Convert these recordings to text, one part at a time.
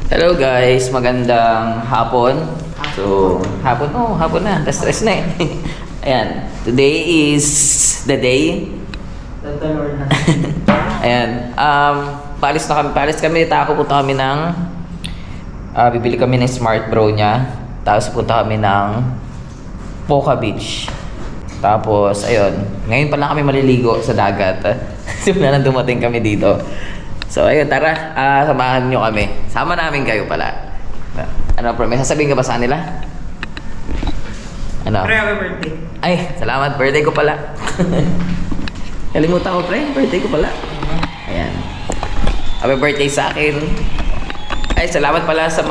Hello guys, magandang hapon. So, hapon na, stress na eh. Ayan, today is the day. Ayan, palis kami dito. Ako punta kami ng, bibili kami ng Smart Bro niya. Tapos punta kami ng Poca Beach. Tapos, ayun, ngayon pa lang kami maliligo sa dagat. Simula nang dumating kami dito. So, ayun, tara, samahan nyo kami. Sama namin kayo pala. Ano, pre, may sasabihin ka ba sa kanila? Ano? Pre, happy birthday. Ay, salamat, birthday ko pala. Kalimutan ko, pre, birthday ko pala. Ayan. Happy birthday sa akin. Ay, salamat pala sa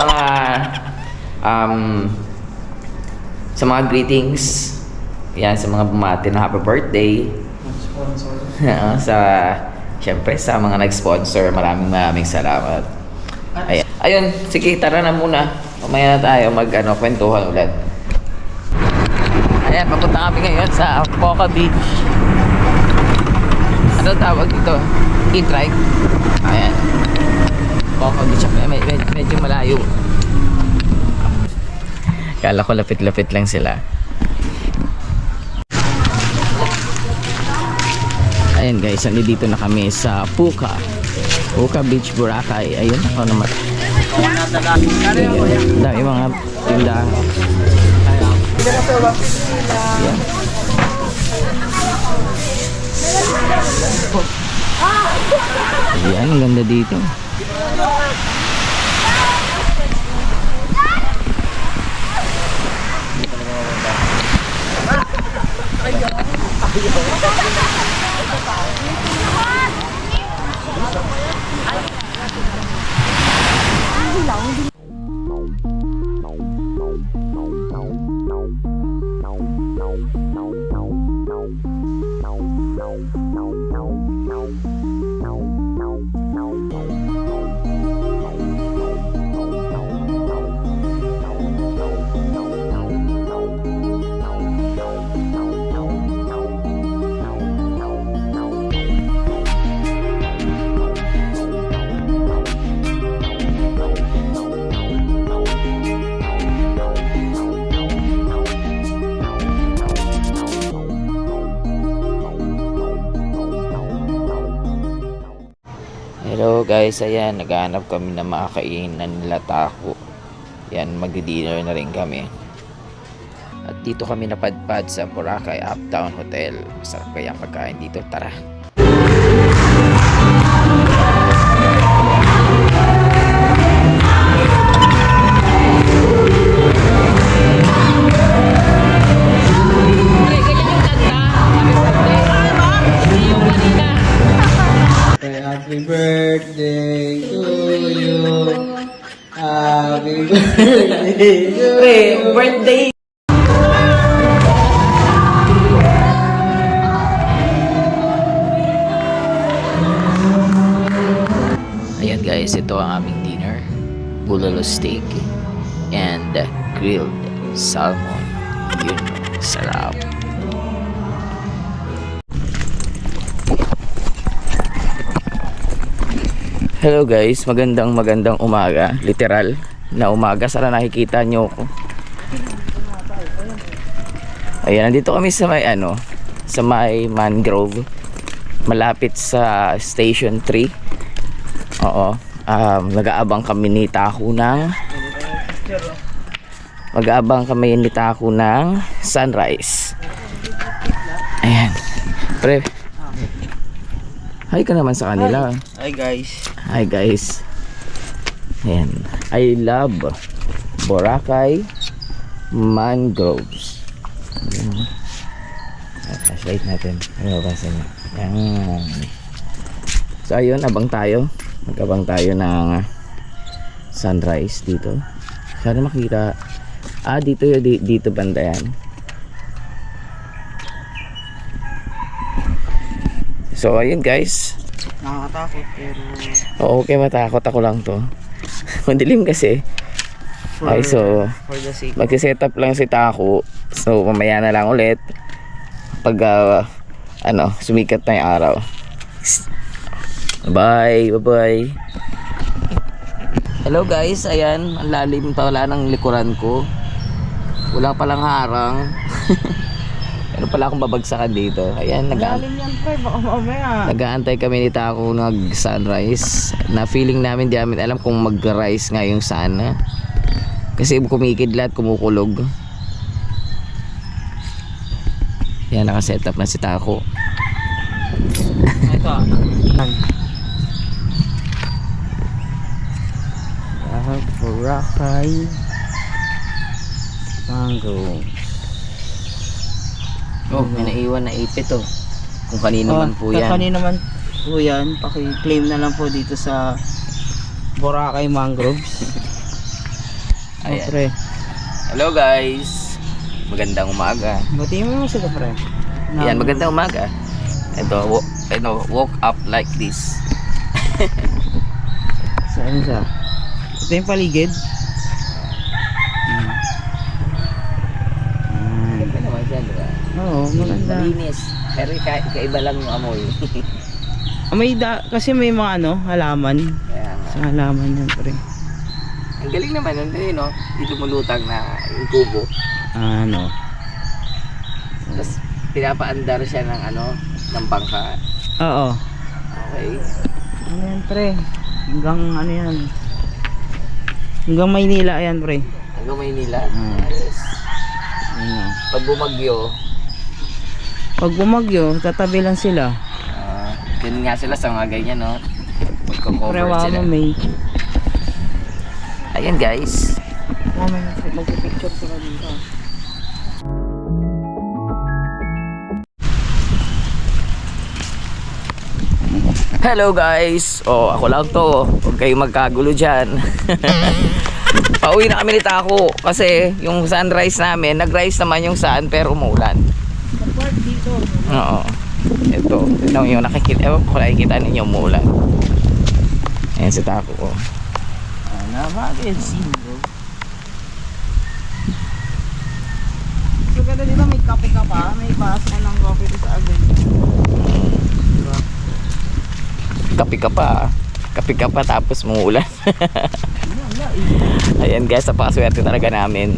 mga greetings. Ayan, sa mga bumati na happy birthday. Sponsor. Siyempre sa mga nag-sponsor, maraming salamat. Ayun, sige, tara na muna. Mamaya na tayo kwentuhan ulit. Ayan, papunta kami ngayon sa Poca Beach. Ano tawag dito? E-drive. Ayan. Poca Beach. Medyo malayo. Kala ko lapit-lapit lang sila. Ayan guys, nandito na kami sa Poca Beach, Boracay. Ayun, ako naman. Dami mga tindahan. Ayan. Ayan, ang ganda dito. Hello guys, ayan, naghahanap kami ng makakainan nila taco. Yan, magdi-dinner na rin kami. At dito kami napadpad sa Boracay Uptown Hotel. Masarap kaya ang pagkain dito, tara. Happy birthday to you. Happy birthday to you. Birthday! Ayan guys, ito ang aming dinner. Bulalo steak and grilled salmon. Yun, sarap. Hello guys, magandang umaga. Literal na umaga. Sana nakikita nyo ako. Ayan, nandito kami sa may mangrove. Malapit sa Station 3. Oo. Mag-aabang kami ni Taco ng sunrise. Ayan. Pre, hi ka naman sa kanila. Hi guys. Hi guys. Ayan. I love Boracay mangroves. Ayan. Flashlight natin. Ano ba sa inyo? Ayan. So ayun, abang tayo. Mag-abang tayo ng sunrise dito. Sana makita. Dito banda yan. So ayun guys. Nakakatakot pero... Oo, okay, matakot ako lang to. Madilim kasi. Okay, so for the sake. magsiset up lang si Taco. So mamaya na lang ulit pag sumikat na yung araw. Bye. Hello guys, ayan, ang lalim pala ng likuran ko. Wala palang harang. Meron pala akong babagsakan dito. Ayan, Lalim yan pre, baka mamaya. nag-aantay kami ni Taco nag-sunrise. Na feeling namin, di namin alam kung mag-rise nga yung sun. Kasi kumikidlat, kumukulog. Ayan, nakaset up na si Taco. Ito. Boracay mango. Oh, may naiwan na ipit oh. Kung kanino man po yan. Kanino man po yan. Paki-claim na lang po dito sa Boracay Mangroves. Ayan. Pre. Hello guys. Magandang umaga. Batiin mo sila pre. Ayan, magandang umaga. Ito, woke up like this. Saan siya? Ito yung paligid. Maganda naman siya, di ba? Oo, maganda. Malinis. Pero kaiba lang yung amoy. Kasi may mga halaman. Kaya nga. Sa halaman yan pre. Ang galing naman nun, no? Dito mulutang na yung kubo. Tapos pinapaandar siya ng ng bangka. Oo. Okay. Ano yan pre? Hanggang yan? Hanggang Maynila yan pre. Hanggang Maynila. Ayos. Pag bumagyo, Pag bumagyo, tatabi lang sila. ganun nga sila sa mga ganyan, no? Pre, Magko-cover sila. may Ayan guys. magpipicture sila dito. Hello guys. Oh, ako lang to. Huwag kayong magkagulo dyan. Pauwi na kami ni Taco kasi yung sunrise namin, nag-rise naman yung sun pero umulan. Nag-park dito. Oo. Ito yung nakikita. Ewan ko kung nakikita ninyo umulan. Ayan si Taco. Oh. Scene bro. So ganda dito may kape ka pa. May bus ka ng coffee dito sa agad. Kapi ka pa. Kapi ka pa tapos umulan. Ayan guys, napakaswerte talaga namin.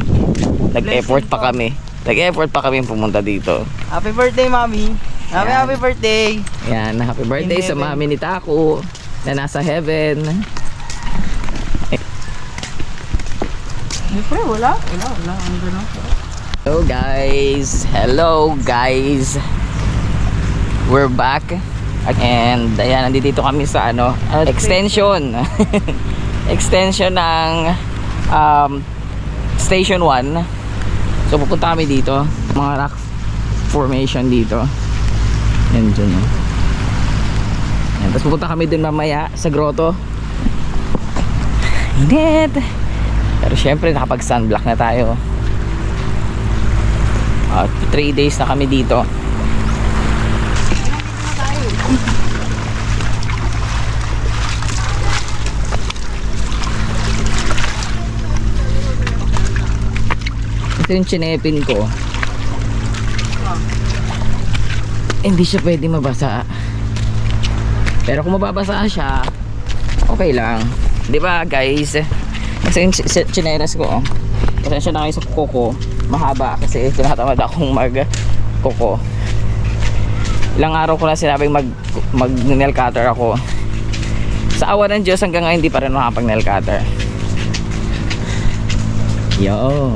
Nag-effort pa kami. Nag-effort pa kami pumunta dito. Happy birthday, Mami. Mami, Yan. happy birthday. Ayan, happy birthday sa mami ni Taco na nasa heaven. Siyempre, wala. Ang gano'n. Hello guys. We're back. And ayan, nandito kami sa extension. Extension ng Station 1. So pupunta kami dito. Mga rock formation dito. Yan dyan. Yan, tapos pupunta kami dun mamaya sa grotto. Init. Pero syempre nakapag sunblock na tayo. 3 days na kami dito. Ito yung chinepin ko. Hindi siya pwede mabasa. Pero kung mababasa siya, okay lang. 'Di ba guys? Kasi yung chinelas ko, pasensya na kayo sa kuko, mahaba kasi tinatamad akong mag-kuko. Ilang araw ko na sinabing mag-nail cutter ako. Sa awa ng Diyos hanggang ngayon hindi pa rin makapag-nail cutter. Yo.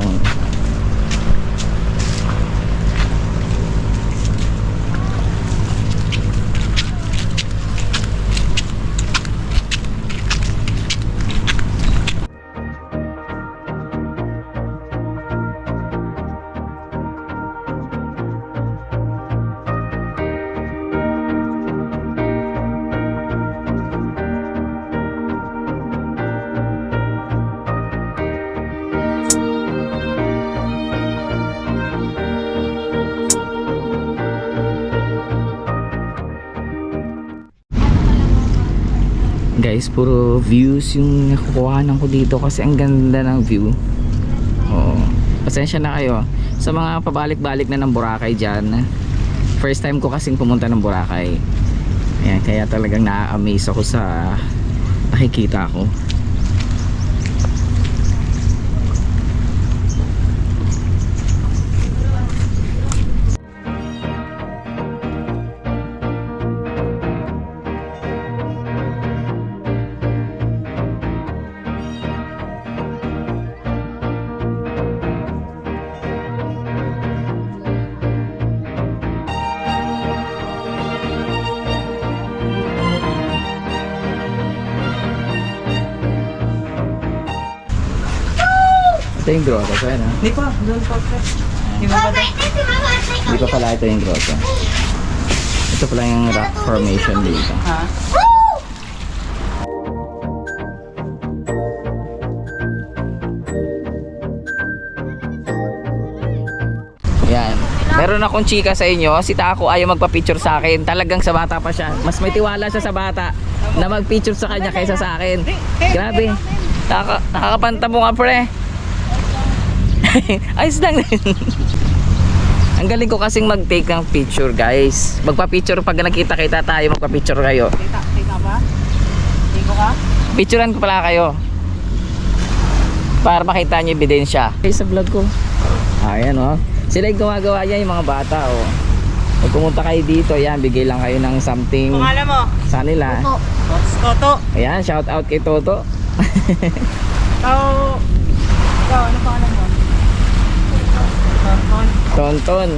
Guys, puro views yung nakukuhanan ko dito kasi ang ganda ng view. Oo. Pasensya na kayo sa mga pabalik-balik na ng Boracay dyan. First time ko kasing pumunta ng Boracay. Ayan, kaya talagang na-amaze ako sa nakikita ko. Ito yung grotto. So, yan, Hindi pa, doon pa pre. Di ba ba? Hindi pa pala ito yung grotto. Ito pala yung rock formation dito. Ha? Yan. Meron akong chika sa inyo. Si Taco ayaw magpa-picture sa akin. Talagang sa bata pa siya. Mas may tiwala siya sa bata na mag-picture sa kanya kaysa sa akin. Grabe. Nakakapanta mo nga, pre. Ayos lang. Ang galing ko kasing mag-take ng picture, guys. Magpa-picture pag nakita-kita tayo, magpa-picture kayo. Kita ba? Tingko ka? Picturean ko pala kayo. Para makita niyo ebidensya. Okay, sa vlog ko. Ayan, oh. Sila yung gumagawa niya, yung mga bata, oh. Pag pumunta kayo dito, yan, bigay lang kayo ng something Pangalan mo? sa nila. Toto. Ayan, shout out kay Toto. Ikaw, ano pangalan mo? Tonton.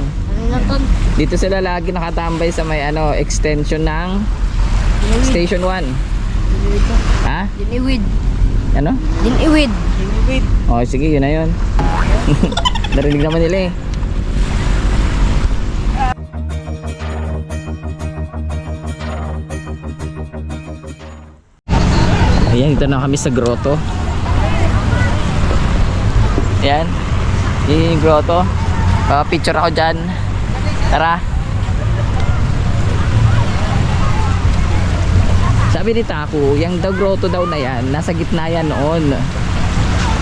Dito sila lagi nakatambay sa may extension ng Station 1. Ha? Diniwid. Ano? Diniwid. Wait. Oh, sige, yun na yun. Narinig naman nila eh. Ayan, dito na kami sa grotto. Ayan. Yun yung grotto. Picture ako dyan. Tara. Sabi ni Taku, yung daw grotto daw na yan, nasa gitna yan noon.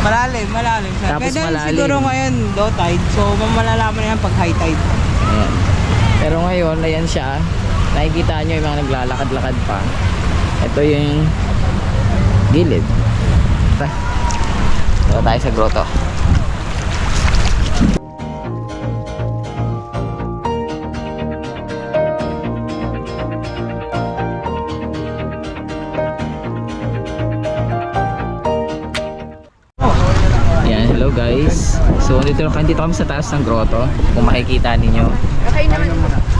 Malalim. Sir. Tapos Kaya malalim. siguro ngayon low tide, so malalaman na yan pag high tide. Ayan. Pero ngayon, ayan siya. Nakikita nyo yung mga naglalakad-lakad pa. Ito yung gilid. Ito tayo sa grotto. Ayan, hello guys. So dito kami sa taas ng grotto. Kung makikita ninyo.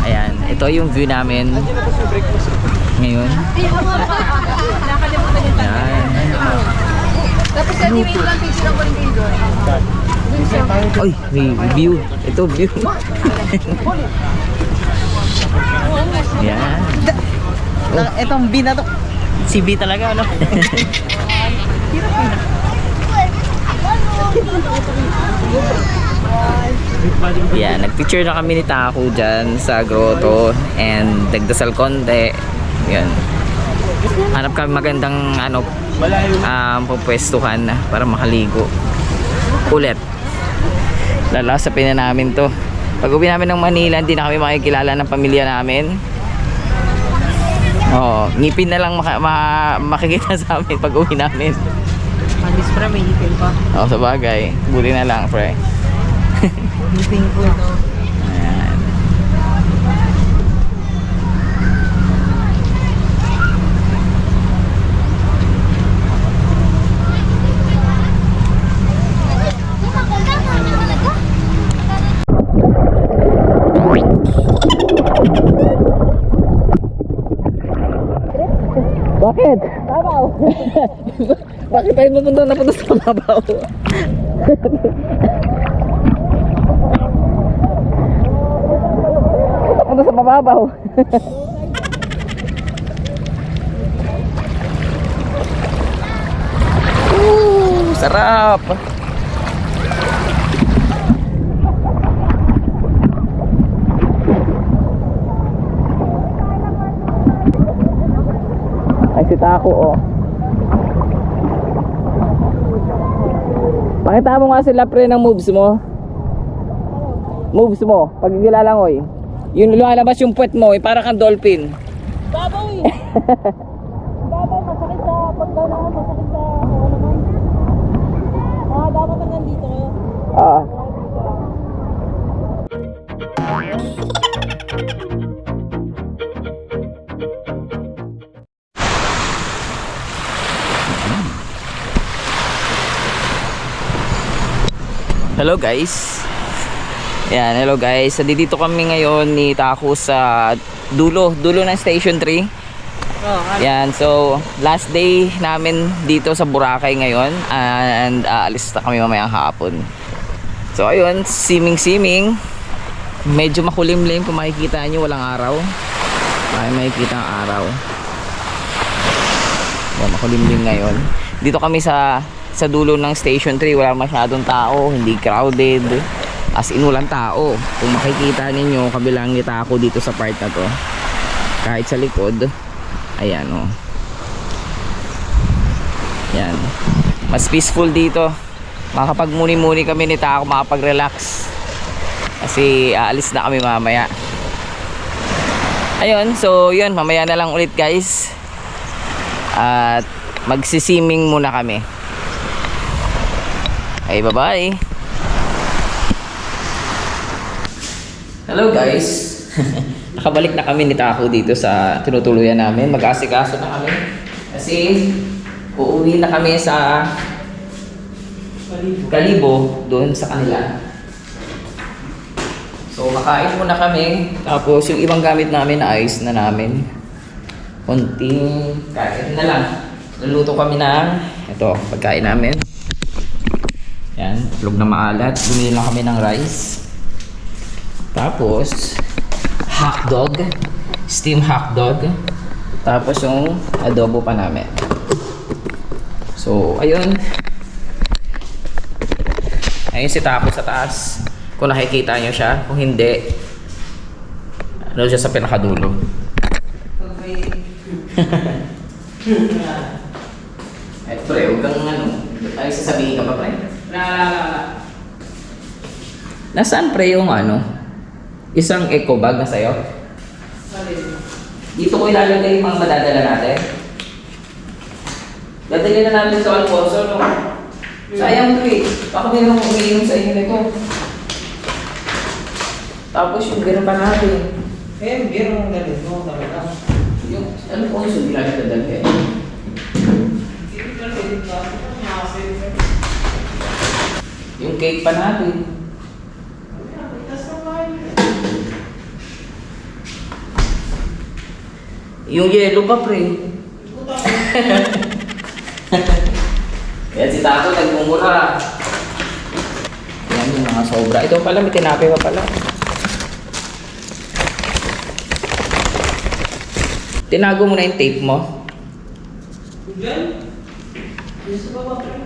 Ayan, ito yung view namin ngayon. Ayan. Tapos anyway lang picture ako ng video. Oy, may view. Ito view. Ayan. Etong B na to. Si B talaga, ano? Yan, nagpicture na kami ni Taku dyan sa grotto and nagdasal konti. Yan. Hanap kami magandang pupwestuhan para makaligo. Ulit. Lalasapin na namin to. Pag uwi namin ng Manila, hindi na kami makikilala ng pamilya namin. Oh, ngipin na lang makikita sa amin pag uwi namin. Alis pre, may ngipin pa. Oh, sa bagay. Buti na lang, pre. Ngipin ko. Ayan. Bakit? Babaw. Bakit tayo napunta sa mababaw? Napunta sa mababaw. Sarap. Ay, si Taco, oh. Pakita mo nga sila, pre, ng moves mo. Moves mo, pag gilalangoy. Yung lumalabas yung puwet mo, para kang dolphin. Babaw eh. Babaw, masakit sa paggalangan, masakit sa naman. Dapat na nandito kayo. Ah. Hello guys. Ayan, hello guys. Dito kami ngayon ni Taku sa dulo ng Station 3. Yan, so last day namin dito sa Boracay ngayon and aalis na kami mamayang hapon. So ayun, siming-siming. Medyo makulimlim kung makikita nyo, walang araw. Ay, makikita ang araw. Yan, makulimlim ngayon. Dito kami sa dulo ng Station 3, wala masyadong tao, hindi crowded. As in, walang tao. Kung makikita ninyo, kabilang ngita ako dito sa part na to. Kahit sa likod, ayan o. Yan. Mas peaceful dito. Makapagmuni-muni kami ni Tako, makapag-relax. Kasi aalis na kami mamaya. Ayun, so yun, mamaya na lang ulit guys. At magsisiming muna kami. Okay, bye-bye. Hello guys. Nakabalik na kami ni Tako dito sa tinutuluyan namin. Mag-asikaso na kami. Kasi uuwi na kami sa Kalibo, doon sa kanila. So makain muna kami. Tapos yung ibang gamit namin ayos na namin. Konting kain na lang. Luluto kami ng ito, pagkain namin. Yan, itlog na maalat. Bumili lang kami ng rice. Tapos hotdog, steam hotdog. Tapos yung adobo pa namin. So ayun. Ayun si Tako sa taas. Kung nakikita nyo siya, kung hindi, ano siya sa pinakadulo. Ay, pre, huwag kang ano, ay sasabihin ka pa, pre? Nasaan, pre, yung ano? Isang eco bag na sa'yo? Dito ko ilalagay yung mga madadala natin. Dadali na natin sa Alfonso, no? Sayang, pre. Baka meron kong umiinom sa inyo nito. Tapos yung biro pa natin. Eh, biro mong ganito, talaga. Yung, ano po yung ginagawa na dalhin? Yung cake pa natin. Yung yellow pa, pre. Yan si Tato, nagmumura. Yan yung mga sobra. Ito pala, may tinapay pa pala. Tinago mo na yung tape mo. Diyan? Gusto ba ba, pre?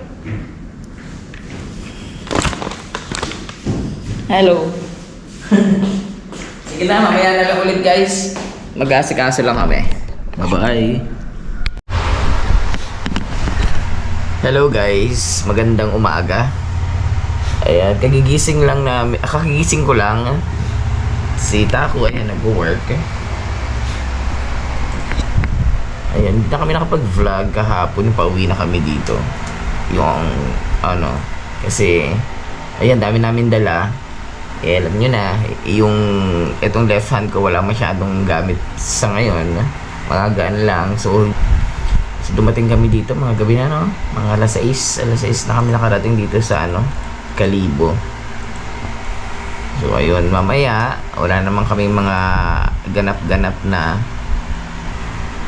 Hello. Sige na, mamaya na lang ulit guys. Mag-asikaso lang kami. Bye-bye. Hello guys, magandang umaga. Ayan, kagigising lang namin. Kagigising ko lang. Si Tako, ayan, nag-work. Ayan, hindi na kami nakapag-vlog kahapon. Pauwi na kami dito. Yung, ano, kasi, ayan, dami namin dala. Eh, alam nyo na, yung, itong left hand ko, wala masyadong gamit sa ngayon. Mga gaan lang. So, dumating kami dito, mga gabi na, no? Mga alas 6 na kami nakarating dito sa, ano, Kalibo. So, ayun, mamaya, wala naman kami mga ganap-ganap na.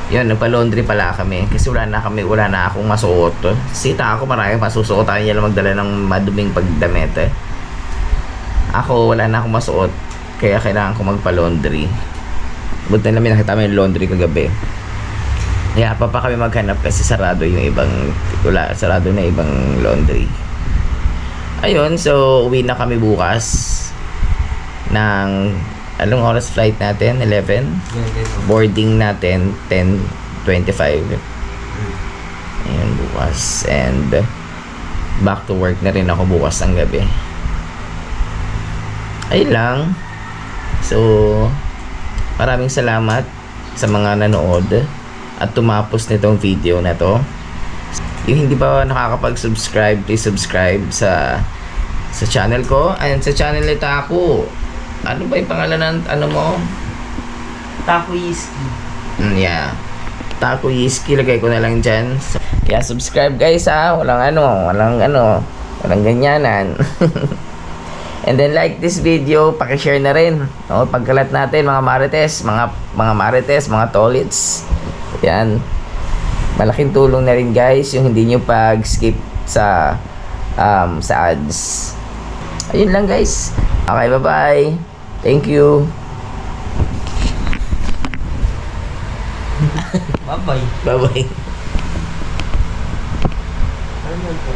Yun, nagpa-laundry pala kami kasi wala na akong masuot. Sita ako, marami masusuot. Ayaw niya lang magdala ng maduming pagdamit. Ako, wala na akong masuot. Kaya kailangan ko magpa-laundry. Buti na namin nakita yung laundry kagabi. Kaya pa kami maghanap kasi sarado yung sarado na ibang laundry. Ayun, so uwi na kami bukas ng anong oras flight natin? 11? Boarding natin 10:25. Ayun, bukas. And back to work na rin ako bukas ng gabi. Ayun lang. So, maraming salamat sa mga nanood at tumapos nitong video na to. Yung hindi pa nakakapag-subscribe, please subscribe sa channel ko and sa channel ni Tako. Ano ba yung pangalan ng ano mo? Tako Yiski. Yeah. Tako Yiski, lagay ko na lang dyan. Kaya subscribe guys ha. Walang ganyanan. And then like this video, paki-share na rin. No, pagkalat natin mga marites, mga marites, mga tolits. Yan. Malaking tulong na rin guys yung hindi nyo pag-skip sa ads. Ayun lang guys. Okay, bye-bye. Thank you. Bye-bye. Bye-bye. Ano yun po?